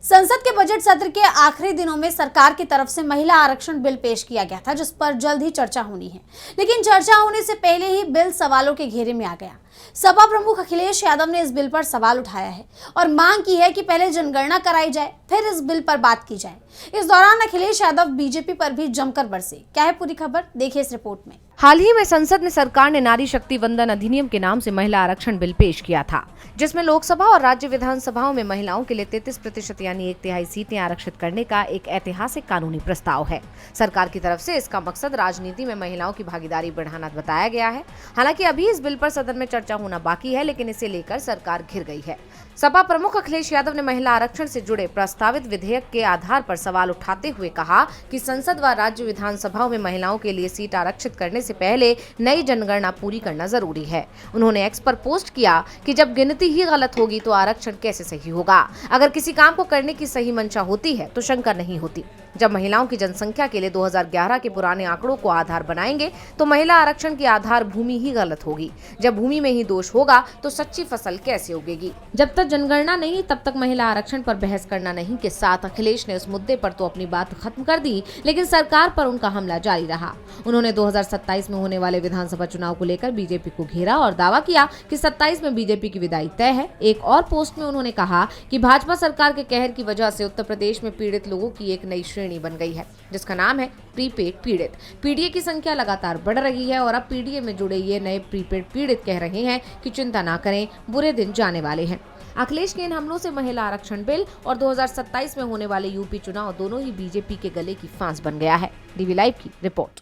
संसद के बजट सत्र के आखिरी दिनों में सरकार की तरफ से महिला आरक्षण बिल पेश किया गया था, जिस पर जल्द ही चर्चा होनी है। लेकिन चर्चा होने से पहले ही बिल सवालों के घेरे में आ गया। सपा प्रमुख अखिलेश यादव ने इस बिल पर सवाल उठाया है और मांग की है कि पहले जनगणना कराई जाए, फिर इस बिल पर बात की जाए। इस दौरान अखिलेश यादव बीजेपी पर भी जमकर बरसे। क्या है पूरी खबर, देखिए इस रिपोर्ट में। हाल ही में संसद में सरकार ने नारी शक्ति वंदन अधिनियम के नाम से महिला आरक्षण बिल पेश किया था, जिसमें लोकसभा और राज्य विधानसभाओं में महिलाओं के लिए 33% यानी 1/3 सीटें आरक्षित करने का एक ऐतिहासिक कानूनी प्रस्ताव है। सरकार की तरफ से इसका मकसद राजनीति में महिलाओं की भागीदारी बढ़ाना बताया गया है। हालांकि अभी इस बिल पर सदन में चर्चा होना बाकी है, लेकिन इसे लेकर सरकार घिर गई है। सपा प्रमुख अखिलेश यादव ने महिला आरक्षण से जुड़े प्रस्तावित विधेयक के आधार पर सवाल उठाते हुए कहा कि संसद व राज्य विधानसभाओं में महिलाओं के लिए सीट आरक्षित करने से पहले नई जनगणना पूरी करना जरूरी है। उन्होंने एक्स पर पोस्ट किया कि जब गिनती ही गलत होगी तो आरक्षण कैसे सही होगा। अगर किसी काम को करने की सही मंशा होती है तो शंका नहीं होती। जब महिलाओं की जनसंख्या के लिए 2011 के पुराने आंकड़ों को आधार बनाएंगे तो महिला आरक्षण की आधार भूमि ही गलत होगी। जब भूमि में ही दोष होगा तो सच्ची फसल कैसे उगेगी। जब तक जनगणना नहीं तब तक महिला आरक्षण पर बहस करना नहीं के साथ अखिलेश ने इस मुद्दे पर तो अपनी बात खत्म कर दी, लेकिन सरकार पर उनका हमला जारी रहा। उन्होंने 2027 में होने वाले विधानसभा चुनाव को लेकर बीजेपी को घेरा और दावा किया कि 27 में बीजेपी की विदाई तय है। एक और पोस्ट में उन्होंने कहा कि भाजपा सरकार के कहर की वजह से उत्तर प्रदेश में पीड़ित लोगों की एक नई श्रेणी बन गई है, जिसका नाम है प्रीपेड पीड़ित। पीडीए की संख्या लगातार बढ़ रही है और अब पीडीए में जुड़े ये नए प्रीपेड पीड़ित कह रहे हैं कि चिंता ना करें, बुरे दिन जाने वाले हैं। अखिलेश के इन हमलों से महिला आरक्षण बिल और 2027 में होने वाले यूपी चुनाव दोनों ही बीजेपी के गले की फांस बन गया है। डीवी लाइव की रिपोर्ट।